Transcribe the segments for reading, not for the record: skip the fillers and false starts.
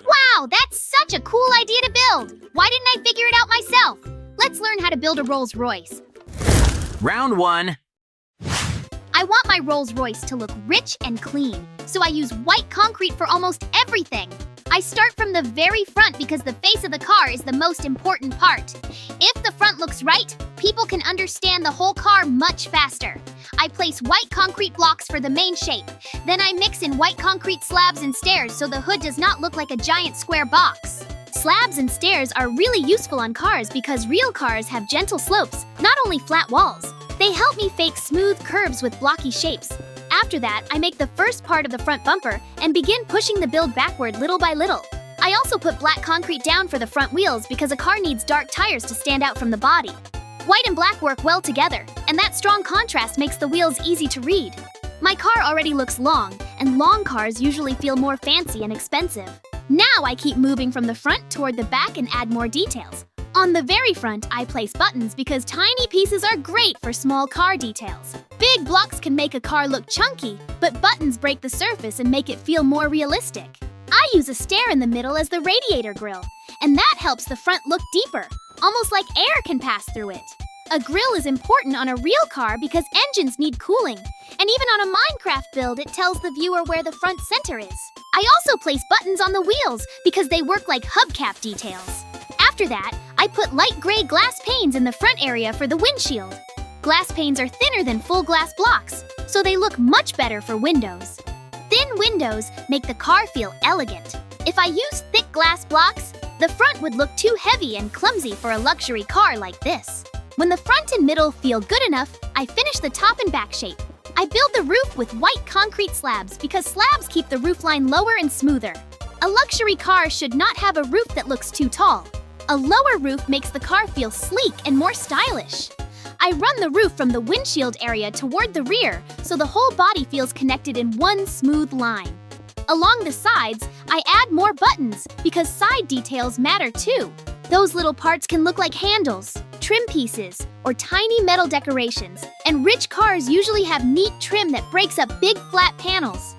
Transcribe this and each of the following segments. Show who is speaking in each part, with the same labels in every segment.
Speaker 1: Wow, that's such a cool idea to build! Why didn't I figure it out myself? Let's learn how to build a Rolls-Royce.
Speaker 2: Round 1.
Speaker 1: I want my Rolls-Royce to look rich and clean, so I use white concrete for almost everything. I start from the very front because the face of the car is the most important part. If the front looks right, people can understand the whole car much faster. I place white concrete blocks for the main shape. Then I mix in white concrete slabs and stairs so the hood does not look like a giant square box. Slabs and stairs are really useful on cars because real cars have gentle slopes, not only flat walls. They help me fake smooth curves with blocky shapes. After that, I make the first part of the front bumper and begin pushing the build backward little by little. I also put black concrete down for the front wheels because a car needs dark tires to stand out from the body. White and black work well together, and that strong contrast makes the wheels easy to read. My car already looks long, and long cars usually feel more fancy and expensive. Now I keep moving from the front toward the back and add more details. On the very front, I place buttons because tiny pieces are great for small car details. Big blocks can make a car look chunky, but buttons break the surface and make it feel more realistic. I use a stair in the middle as the radiator grill, and that helps the front look deeper, almost like air can pass through it. A grill is important on a real car because engines need cooling, and even on a Minecraft build, it tells the viewer where the front center is. I also place buttons on the wheels because they work like hubcap details. After that, I put light gray glass panes in the front area for the windshield. Glass panes are thinner than full glass blocks, so they look much better for windows. Thin windows make the car feel elegant. If I use thick glass blocks, the front would look too heavy and clumsy for a luxury car like this. When the front and middle feel good enough, I finish the top and back shape. I build the roof with white concrete slabs because slabs keep the roofline lower and smoother. A luxury car should not have a roof that looks too tall. A lower roof makes the car feel sleek and more stylish. I run the roof from the windshield area toward the rear so the whole body feels connected in one smooth line. Along the sides, I add more buttons because side details matter too. Those little parts can look like handles, trim pieces, or tiny metal decorations, and rich cars usually have neat trim that breaks up big flat panels.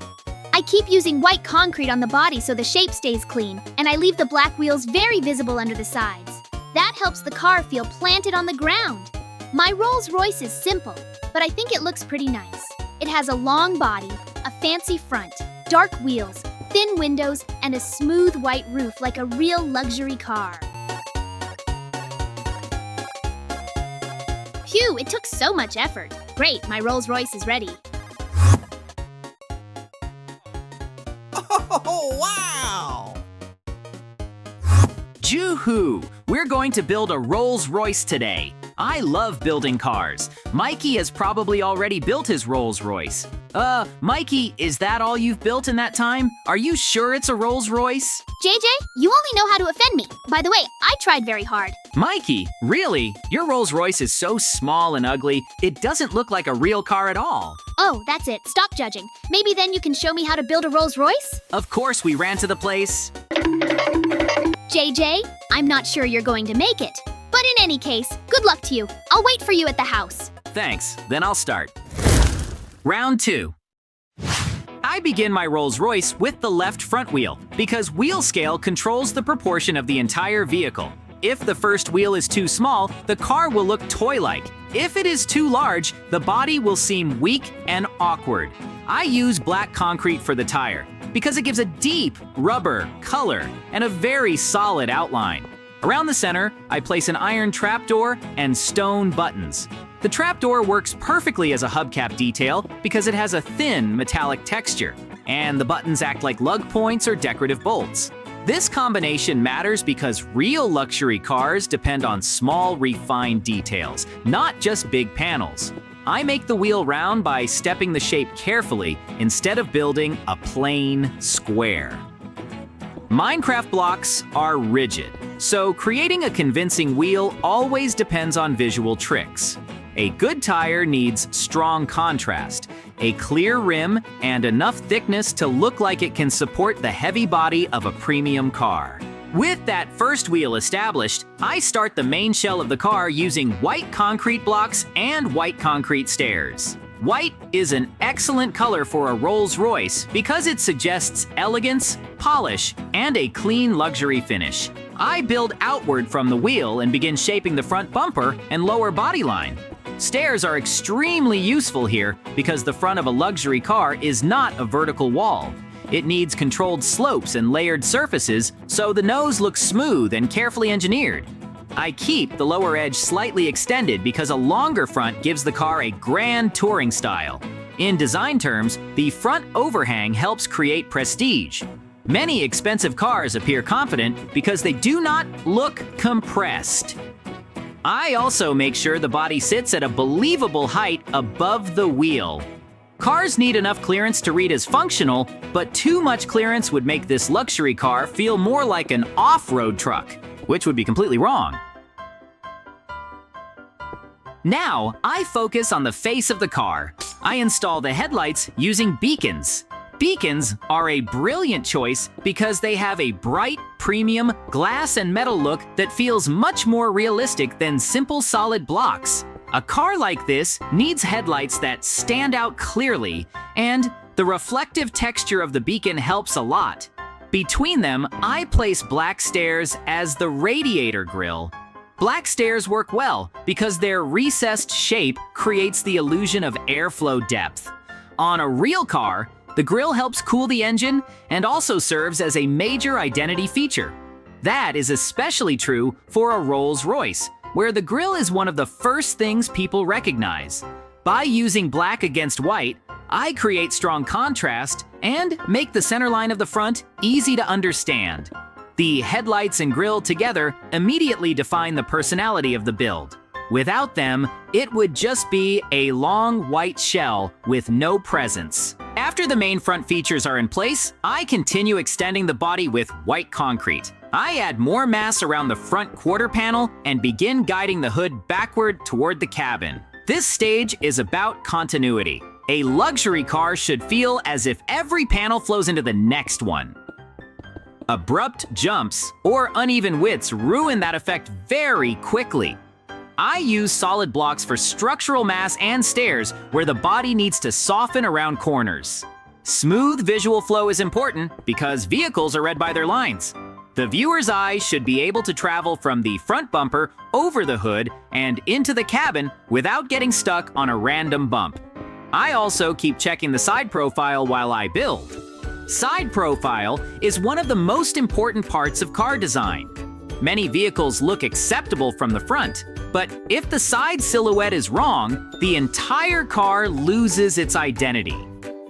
Speaker 1: I keep using white concrete on the body so the shape stays clean, and I leave the black wheels very visible under the sides. That helps the car feel planted on the ground. My Rolls-Royce is simple, but I think it looks pretty nice. It has a long body, a fancy front, dark wheels, thin windows, and a smooth white roof like a real luxury car. Phew, it took so much effort. Great, my Rolls-Royce is ready.
Speaker 3: Oh, wow!
Speaker 2: Joo-hoo! We're going to build a Rolls-Royce today. I love building cars. Mikey has probably already built his Rolls-Royce. Mikey, is that all you've built in that time? Are you sure it's a Rolls-Royce?
Speaker 1: JJ, you only know how to offend me. By the way, I tried very hard.
Speaker 2: Mikey, really? Your Rolls-Royce is so small and ugly, it doesn't look like a real car at all.
Speaker 1: Oh, that's it. Stop judging. Maybe then you can show me how to build a Rolls-Royce?
Speaker 2: Of course, we ran to the place.
Speaker 1: JJ, I'm not sure you're going to make it. But in any case, good luck to you. I'll wait for you at the house.
Speaker 2: Thanks, then I'll start. Round 2. I begin my Rolls-Royce with the left front wheel because wheel scale controls the proportion of the entire vehicle. If the first wheel is too small, the car will look toy-like. If it is too large, the body will seem weak and awkward. I use black concrete for the tire because it gives a deep rubber color and a very solid outline. Around the center, I place an iron trapdoor and stone buttons. The trapdoor works perfectly as a hubcap detail because it has a thin metallic texture, and the buttons act like lug points or decorative bolts. This combination matters because real luxury cars depend on small, refined details, not just big panels. I make the wheel round by stepping the shape carefully instead of building a plain square. Minecraft blocks are rigid, so creating a convincing wheel always depends on visual tricks. A good tire needs strong contrast, a clear rim, and enough thickness to look like it can support the heavy body of a premium car. With that first wheel established, I start the main shell of the car using white concrete blocks and white concrete stairs. White is an excellent color for a Rolls-Royce because it suggests elegance, polish, and a clean luxury finish. I build outward from the wheel and begin shaping the front bumper and lower body line. Stairs are extremely useful here because the front of a luxury car is not a vertical wall. It needs controlled slopes and layered surfaces, so the nose looks smooth and carefully engineered. I keep the lower edge slightly extended because a longer front gives the car a grand touring style. In design terms, the front overhang helps create prestige. Many expensive cars appear confident because they do not look compressed. I also make sure the body sits at a believable height above the wheel. Cars need enough clearance to read as functional, but too much clearance would make this luxury car feel more like an off-road truck, which would be completely wrong. Now, I focus on the face of the car. I install the headlights using beacons. Beacons are a brilliant choice because they have a bright, premium, glass and metal look that feels much more realistic than simple solid blocks. A car like this needs headlights that stand out clearly, and the reflective texture of the beacon helps a lot. Between them, I place black stairs as the radiator grille. Black stairs work well because their recessed shape creates the illusion of airflow depth. On a real car, the grille helps cool the engine and also serves as a major identity feature. That is especially true for a Rolls-Royce, where the grille is one of the first things people recognize. By using black against white, I create strong contrast and make the center line of the front easy to understand. The headlights and grille together immediately define the personality of the build. Without them, it would just be a long white shell with no presence. After the main front features are in place, I continue extending the body with white concrete. I add more mass around the front quarter panel and begin guiding the hood backward toward the cabin. This stage is about continuity. A luxury car should feel as if every panel flows into the next one. Abrupt jumps or uneven widths ruin that effect very quickly. I use solid blocks for structural mass and stairs where the body needs to soften around corners. Smooth visual flow is important because vehicles are read by their lines. The viewer's eye should be able to travel from the front bumper over the hood and into the cabin without getting stuck on a random bump. I also keep checking the side profile while I build. Side profile is one of the most important parts of car design. Many vehicles look acceptable from the front, but if the side silhouette is wrong, the entire car loses its identity.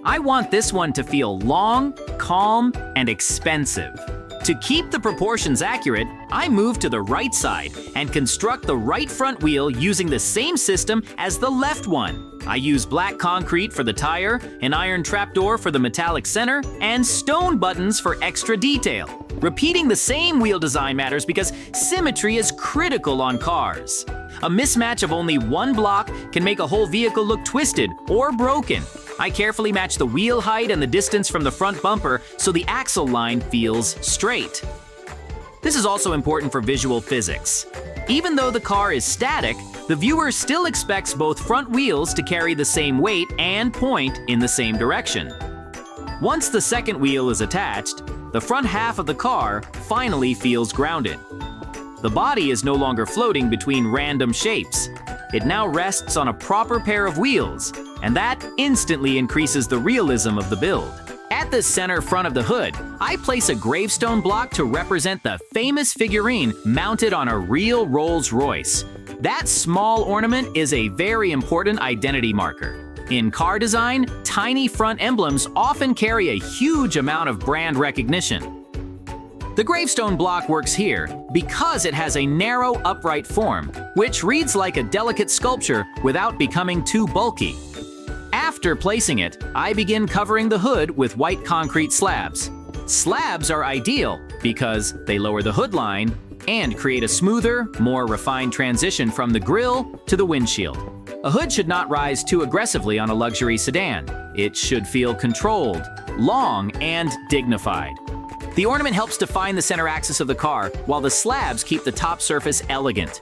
Speaker 2: I want this one to feel long, calm, and expensive. To keep the proportions accurate, I move to the right side and construct the right front wheel using the same system as the left one. I use black concrete for the tire, an iron trapdoor for the metallic center, and stone buttons for extra detail. Repeating the same wheel design matters because symmetry is critical on cars. A mismatch of only one block can make a whole vehicle look twisted or broken. I carefully match the wheel height and the distance from the front bumper so the axle line feels straight. This is also important for visual physics. Even though the car is static, the viewer still expects both front wheels to carry the same weight and point in the same direction. Once the second wheel is attached, the front half of the car finally feels grounded. The body is no longer floating between random shapes. It now rests on a proper pair of wheels, and that instantly increases the realism of the build. At the center front of the hood, I place a gravestone block to represent the famous figurine mounted on a real Rolls-Royce. That small ornament is a very important identity marker. In car design, tiny front emblems often carry a huge amount of brand recognition. The gravestone block works here because it has a narrow, upright form, which reads like a delicate sculpture without becoming too bulky. After placing it, I begin covering the hood with white concrete slabs. Slabs are ideal because they lower the hood line and create a smoother, more refined transition from the grille to the windshield. A hood should not rise too aggressively on a luxury sedan. It should feel controlled, long, and dignified. The ornament helps define the center axis of the car, while the slabs keep the top surface elegant.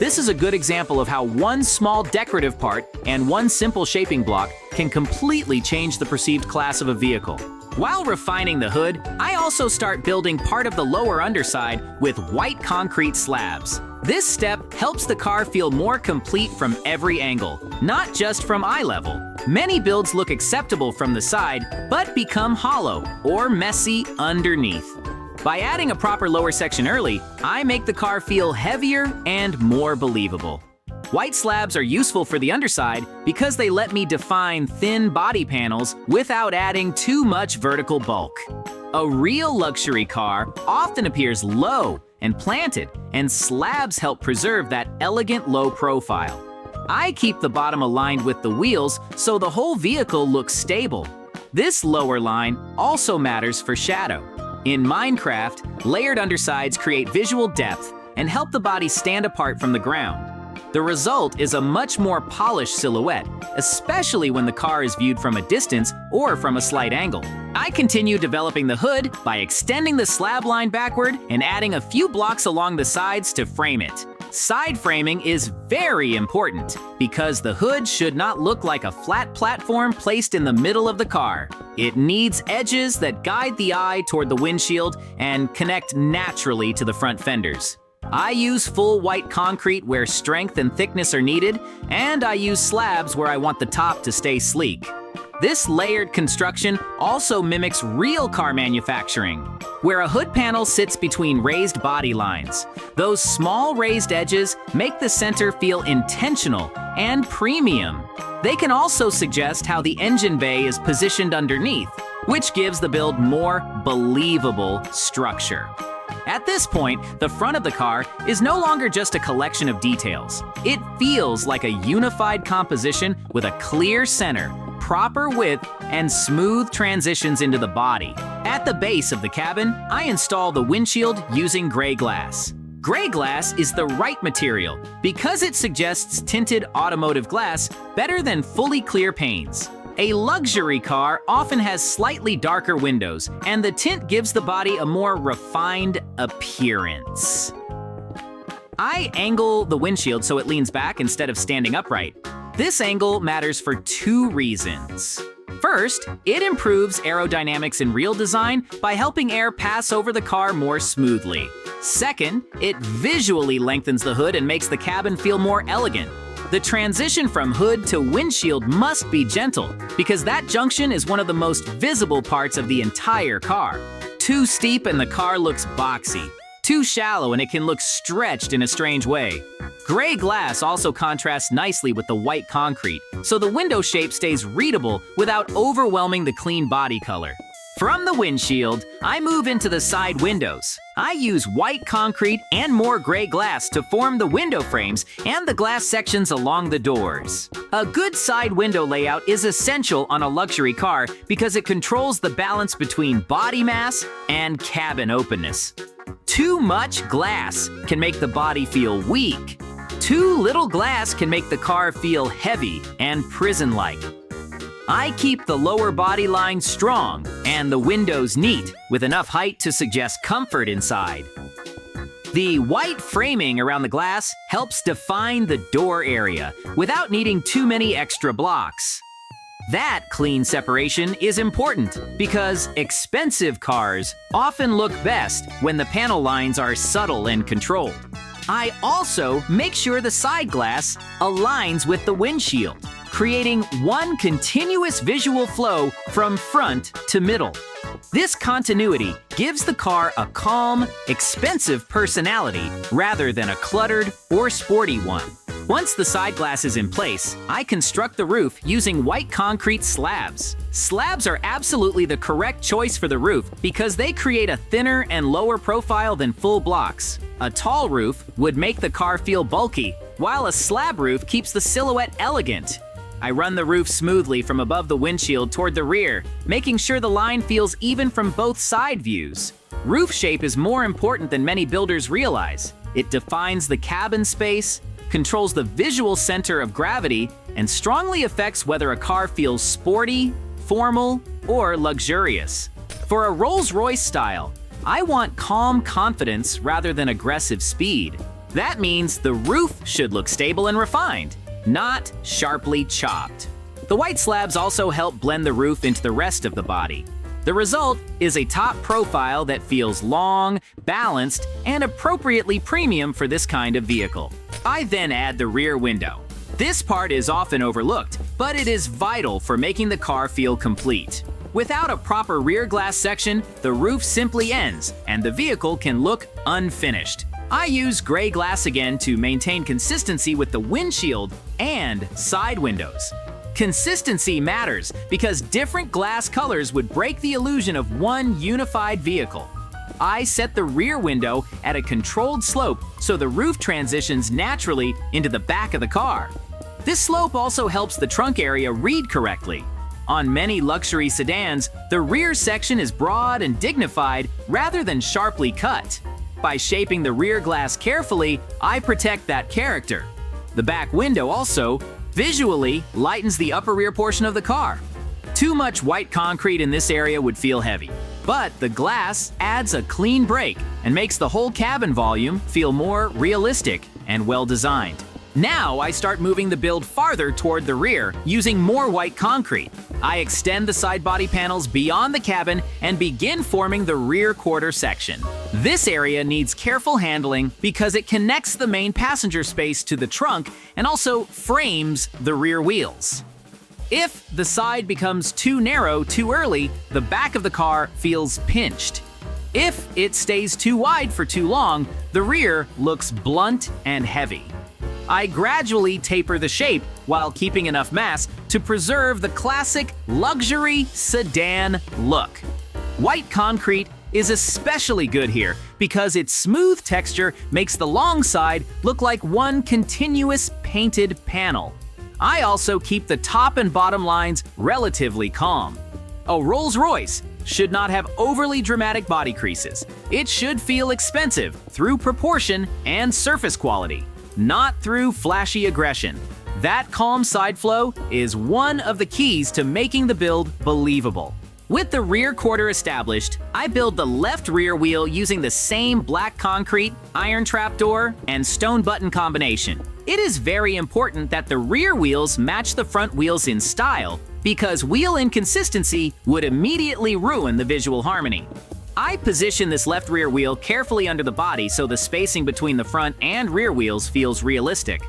Speaker 2: This is a good example of how one small decorative part and one simple shaping block can completely change the perceived class of a vehicle. While refining the hood, I also start building part of the lower underside with white concrete slabs. This step helps the car feel more complete from every angle, not just from eye level. Many builds look acceptable from the side, but become hollow or messy underneath. By adding a proper lower section early, I make the car feel heavier and more believable. White slabs are useful for the underside because they let me define thin body panels without adding too much vertical bulk. A real luxury car often appears low and planted, and slabs help preserve that elegant low profile. I keep the bottom aligned with the wheels so the whole vehicle looks stable. This lower line also matters for shadow. In Minecraft, layered undersides create visual depth and help the body stand apart from the ground. The result is a much more polished silhouette, especially when the car is viewed from a distance or from a slight angle. I continue developing the hood by extending the slab line backward and adding a few blocks along the sides to frame it. Side framing is very important because the hood should not look like a flat platform placed in the middle of the car. It needs edges that guide the eye toward the windshield and connect naturally to the front fenders. I use full white concrete where strength and thickness are needed, and I use slabs where I want the top to stay sleek. This layered construction also mimics real car manufacturing, where a hood panel sits between raised body lines. Those small raised edges make the center feel intentional and premium. They can also suggest how the engine bay is positioned underneath, which gives the build more believable structure. At this point, the front of the car is no longer just a collection of details. It feels like a unified composition with a clear center, proper width, and smooth transitions into the body. At the base of the cabin, I install the windshield using gray glass. Gray glass is the right material because it suggests tinted automotive glass better than fully clear panes. A luxury car often has slightly darker windows, and the tint gives the body a more refined appearance. I angle the windshield so it leans back instead of standing upright. This angle matters for two reasons. First, it improves aerodynamics in real design by helping air pass over the car more smoothly. Second, it visually lengthens the hood and makes the cabin feel more elegant. The transition from hood to windshield must be gentle, because that junction is one of the most visible parts of the entire car. Too steep and the car looks boxy. Too shallow and it can look stretched in a strange way. Gray glass also contrasts nicely with the white concrete, so the window shape stays readable without overwhelming the clean body color. From the windshield, I move into the side windows. I use white concrete and more gray glass to form the window frames and the glass sections along the doors. A good side window layout is essential on a luxury car because it controls the balance between body mass and cabin openness. Too much glass can make the body feel weak. Too little glass can make the car feel heavy and prison-like. I keep the lower body line strong and the windows neat with enough height to suggest comfort inside. The white framing around the glass helps define the door area without needing too many extra blocks. That clean separation is important because expensive cars often look best when the panel lines are subtle and controlled. I also make sure the side glass aligns with the windshield, creating one continuous visual flow from front to middle. This continuity gives the car a calm, expensive personality rather than a cluttered or sporty one. Once the side glass is in place, I construct the roof using white concrete slabs. Slabs are absolutely the correct choice for the roof because they create a thinner and lower profile than full blocks. A tall roof would make the car feel bulky, while a slab roof keeps the silhouette elegant. I run the roof smoothly from above the windshield toward the rear, making sure the line feels even from both side views. Roof shape is more important than many builders realize. It defines the cabin space, controls the visual center of gravity, and strongly affects whether a car feels sporty, formal, or luxurious. For a Rolls-Royce style, I want calm confidence rather than aggressive speed. That means the roof should look stable and refined, not sharply chopped. The white slabs also help blend the roof into the rest of the body. The result is a top profile that feels long, balanced, and appropriately premium for this kind of vehicle. I then add the rear window. This part is often overlooked, but it is vital for making the car feel complete. Without a proper rear glass section, the roof simply ends, and the vehicle can look unfinished. I use gray glass again to maintain consistency with the windshield and side windows. Consistency matters because different glass colors would break the illusion of one unified vehicle. I set the rear window at a controlled slope so the roof transitions naturally into the back of the car. This slope also helps the trunk area read correctly. On many luxury sedans, the rear section is broad and dignified rather than sharply cut. By shaping the rear glass carefully, I protect that character. The back window also visually lightens the upper rear portion of the car. Too much white concrete in this area would feel heavy, but the glass adds a clean break and makes the whole cabin volume feel more realistic and well-designed. Now I start moving the build farther toward the rear using more white concrete. I extend the side body panels beyond the cabin and begin forming the rear quarter section. This area needs careful handling because it connects the main passenger space to the trunk and also frames the rear wheels. If the side becomes too narrow too early, the back of the car feels pinched. If it stays too wide for too long, the rear looks blunt and heavy. I gradually taper the shape while keeping enough mass to preserve the classic luxury sedan look. White concrete is especially good here because its smooth texture makes the long side look like one continuous painted panel. I also keep the top and bottom lines relatively calm. A Rolls-Royce should not have overly dramatic body creases. It should feel expensive through proportion and surface quality, not through flashy aggression. That calm side flow is one of the keys to making the build believable. With the rear quarter established, I build the left rear wheel using the same black concrete, iron trapdoor, and stone button combination. It is very important that the rear wheels match the front wheels in style because wheel inconsistency would immediately ruin the visual harmony. I position this left rear wheel carefully under the body so the spacing between the front and rear wheels feels realistic.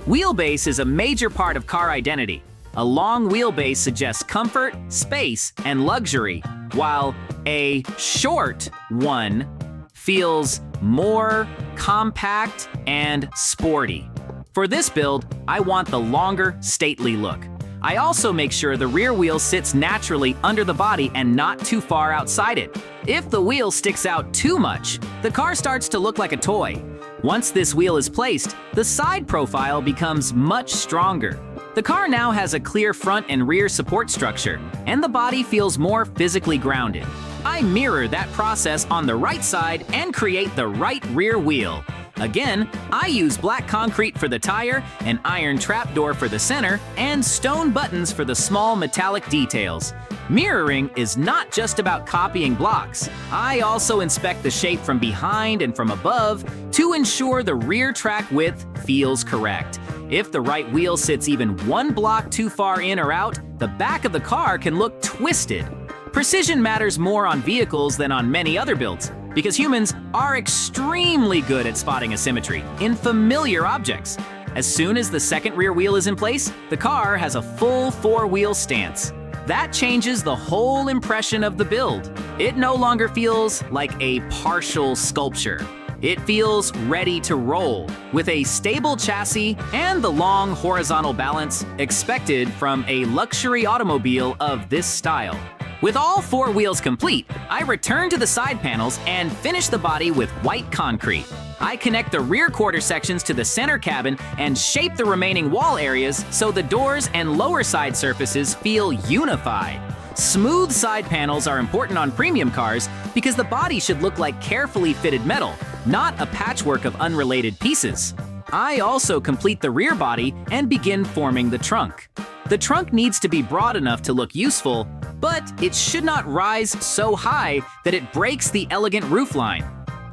Speaker 2: Wheelbase is a major part of car identity. A long wheelbase suggests comfort, space, and luxury, while a short one feels more compact and sporty. For this build, I want the longer, stately look. I also make sure the rear wheel sits naturally under the body and not too far outside it. If the wheel sticks out too much, the car starts to look like a toy. Once this wheel is placed, the side profile becomes much stronger. The car now has a clear front and rear support structure, and the body feels more physically grounded. I mirror that process on the right side and create the right rear wheel. Again, I use black concrete for the tire, an iron trapdoor for the center, and stone buttons for the small metallic details. Mirroring is not just about copying blocks. I also inspect the shape from behind and from above to ensure the rear track width feels correct. If the right wheel sits even one block too far in or out, the back of the car can look twisted. Precision matters more on vehicles than on many other builds, because humans are extremely good at spotting asymmetry in familiar objects. As soon as the second rear wheel is in place, the car has a full four-wheel stance. That changes the whole impression of the build. It no longer feels like a partial sculpture. It feels ready to roll, with a stable chassis and the long horizontal balance expected from a luxury automobile of this style. With all four wheels complete, I return to the side panels and finish the body with white concrete. I connect the rear quarter sections to the center cabin and shape the remaining wall areas so the doors and lower side surfaces feel unified. Smooth side panels are important on premium cars because the body should look like carefully fitted metal, not a patchwork of unrelated pieces. I also complete the rear body and begin forming the trunk. The trunk needs to be broad enough to look useful, but it should not rise so high that it breaks the elegant roofline.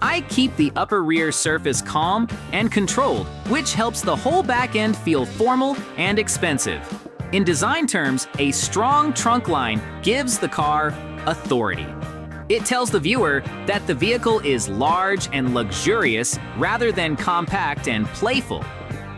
Speaker 2: I keep the upper rear surface calm and controlled, which helps the whole back end feel formal and expensive. In design terms, a strong trunk line gives the car authority. It tells the viewer that the vehicle is large and luxurious rather than compact and playful.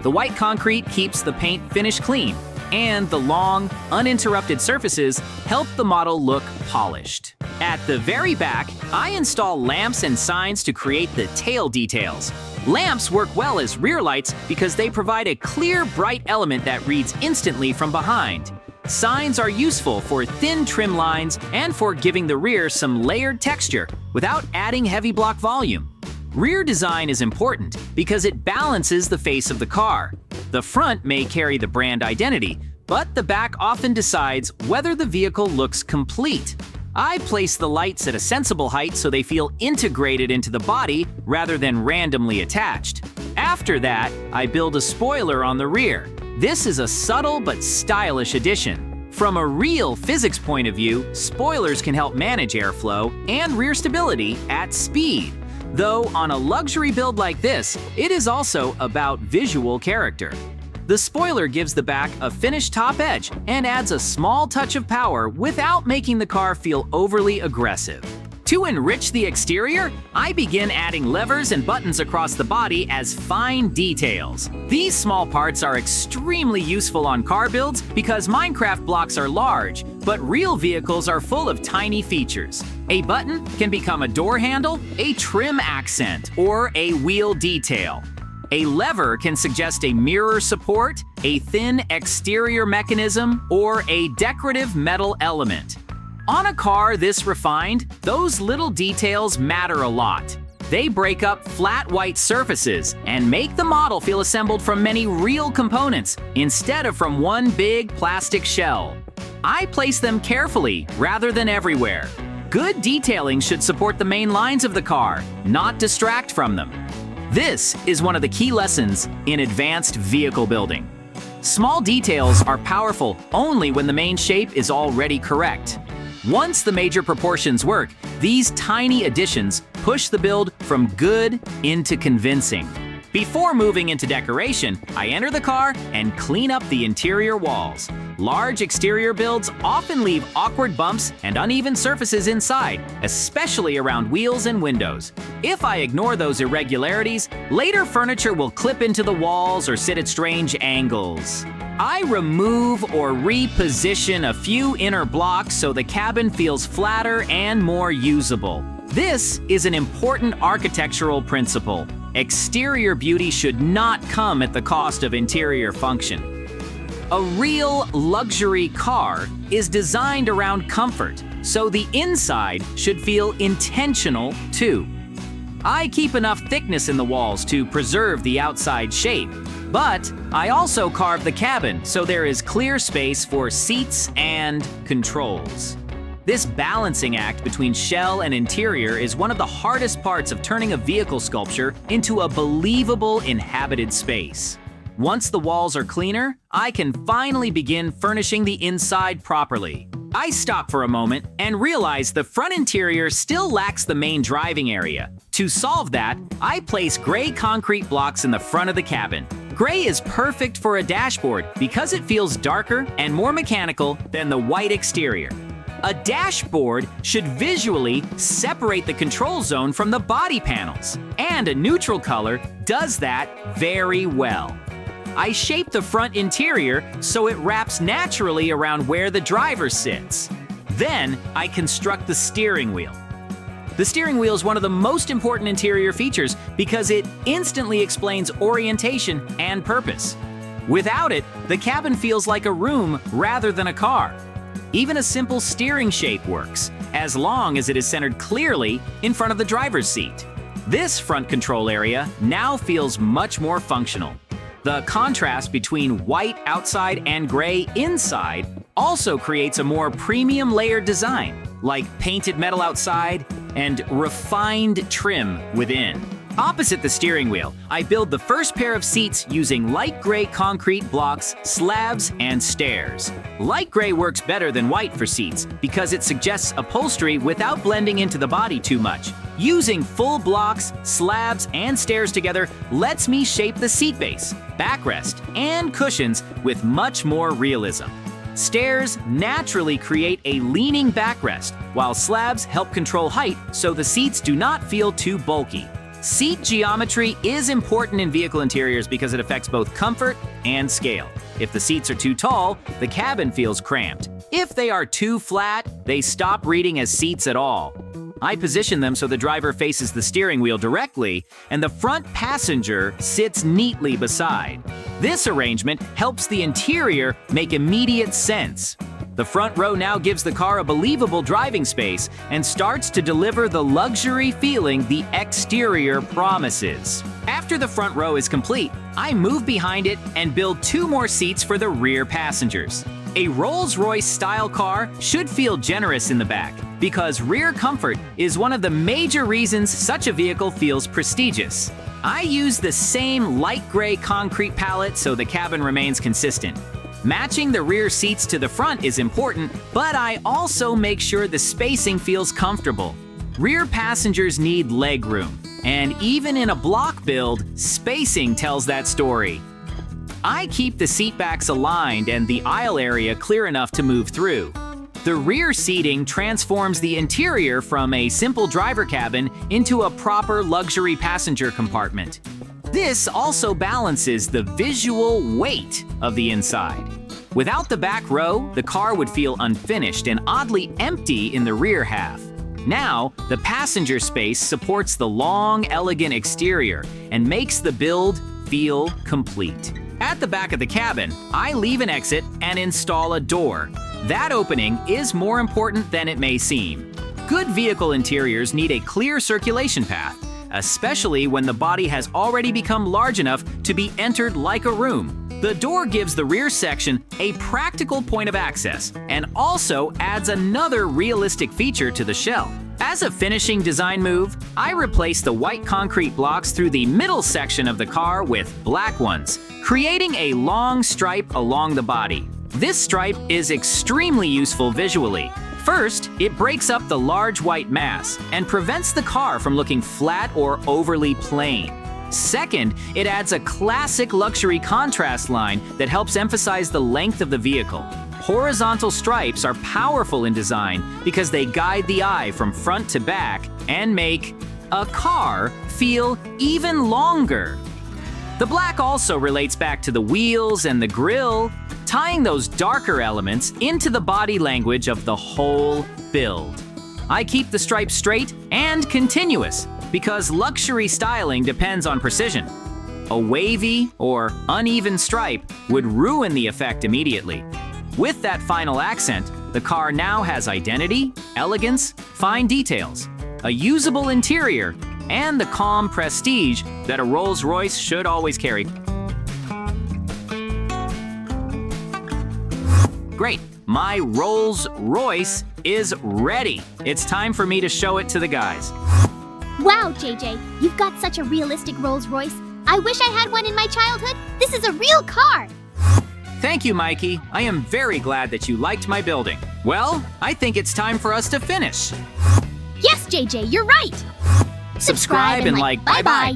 Speaker 2: The white concrete keeps the paint finish clean, and the long, uninterrupted surfaces help the model look polished. At the very back, I install lamps and signs to create the tail details. Lamps work well as rear lights because they provide a clear, bright element that reads instantly from behind. Signs are useful for thin trim lines and for giving the rear some layered texture without adding heavy block volume. Rear design is important because it balances the face of the car. The front may carry the brand identity, but the back often decides whether the vehicle looks complete. I place the lights at a sensible height so they feel integrated into the body rather than randomly attached. After that, I build a spoiler on the rear. This is a subtle but stylish addition. From a real physics point of view, spoilers can help manage airflow and rear stability at speed. Though on a luxury build like this, it is also about visual character. The spoiler gives the back a finished top edge and adds a small touch of power without making the car feel overly aggressive. To enrich the exterior, I begin adding levers and buttons across the body as fine details. These small parts are extremely useful on car builds because Minecraft blocks are large, but real vehicles are full of tiny features. A button can become a door handle, a trim accent, or a wheel detail. A lever can suggest a mirror support, a thin exterior mechanism, or a decorative metal element. On a car this refined, those little details matter a lot. They break up flat white surfaces and make the model feel assembled from many real components instead of from one big plastic shell. I place them carefully rather than everywhere. Good detailing should support the main lines of the car, not distract from them. This is one of the key lessons in advanced vehicle building. Small details are powerful only when the main shape is already correct. Once the major proportions work, these tiny additions push the build from good into convincing. Before moving into decoration, I enter the car and clean up the interior walls. Large exterior builds often leave awkward bumps and uneven surfaces inside, especially around wheels and windows. If I ignore those irregularities, later furniture will clip into the walls or sit at strange angles. I remove or reposition a few inner blocks so the cabin feels flatter and more usable. This is an important architectural principle. Exterior beauty should not come at the cost of interior function. A real luxury car is designed around comfort, so the inside should feel intentional too. I keep enough thickness in the walls to preserve the outside shape, but I also carve the cabin so there is clear space for seats and controls. This balancing act between shell and interior is one of the hardest parts of turning a vehicle sculpture into a believable inhabited space. Once the walls are cleaner, I can finally begin furnishing the inside properly. I stop for a moment and realize the front interior still lacks the main driving area. To solve that, I place gray concrete blocks in the front of the cabin. Gray is perfect for a dashboard because it feels darker and more mechanical than the white exterior. A dashboard should visually separate the control zone from the body panels, and a neutral color does that very well. I shape the front interior so it wraps naturally around where the driver sits. Then I construct the steering wheel. The steering wheel is one of the most important interior features because it instantly explains orientation and purpose. Without it, the cabin feels like a room rather than a car. Even a simple steering shape works, as long as it is centered clearly in front of the driver's seat. This front control area now feels much more functional. The contrast between white outside and gray inside also creates a more premium layered design, like painted metal outside and refined trim within. Opposite the steering wheel, I build the first pair of seats using light gray concrete blocks, slabs, and stairs. Light gray works better than white for seats because it suggests upholstery without blending into the body too much. Using full blocks, slabs, and stairs together lets me shape the seat base, backrest, and cushions with much more realism. Stairs naturally create a leaning backrest, while slabs help control height so the seats do not feel too bulky. Seat geometry is important in vehicle interiors because it affects both comfort and scale. If the seats are too tall, the cabin feels cramped. If they are too flat, they stop reading as seats at all. I position them so the driver faces the steering wheel directly and the front passenger sits neatly beside. This arrangement helps the interior make immediate sense. The front row now gives the car a believable driving space and starts to deliver the luxury feeling the exterior promises. After the front row is complete, I move behind it and build 2 more seats for the rear passengers. A Rolls-Royce style car should feel generous in the back because rear comfort is one of the major reasons such a vehicle feels prestigious. I use the same light gray concrete palette so the cabin remains consistent. Matching the rear seats to the front is important, but I also make sure the spacing feels comfortable. Rear passengers need legroom, and even in a block build, spacing tells that story. I keep the seat backs aligned and the aisle area clear enough to move through. The rear seating transforms the interior from a simple driver cabin into a proper luxury passenger compartment. This also balances the visual weight of the inside. Without the back row, the car would feel unfinished and oddly empty in the rear half. Now, the passenger space supports the long, elegant exterior and makes the build feel complete. At the back of the cabin, I leave an exit and install a door. That opening is more important than it may seem. Good vehicle interiors need a clear circulation path, especially when the body has already become large enough to be entered like a room. The door gives the rear section a practical point of access and also adds another realistic feature to the shell. As a finishing design move, I replace the white concrete blocks through the middle section of the car with black ones, creating a long stripe along the body. This stripe is extremely useful visually. First, it breaks up the large white mass and prevents the car from looking flat or overly plain. Second, it adds a classic luxury contrast line that helps emphasize the length of the vehicle. Horizontal stripes are powerful in design because they guide the eye from front to back and make a car feel even longer. The black also relates back to the wheels and the grille, tying those darker elements into the body language of the whole build. I keep the stripes straight and continuous because luxury styling depends on precision. A wavy or uneven stripe would ruin the effect immediately. With that final accent, the car now has identity, elegance, fine details, a usable interior, and the calm prestige that a Rolls-Royce should always carry. Great, my Rolls-Royce is ready. It's time for me to show it to the guys.
Speaker 1: Wow, JJ, you've got such a realistic Rolls-Royce. I wish I had one in my childhood. This is a real car.
Speaker 2: Thank you, Mikey. I am very glad that you liked my building. Well, I think it's time for us to finish.
Speaker 1: Yes, JJ, you're right.
Speaker 2: Subscribe and like. Bye-bye.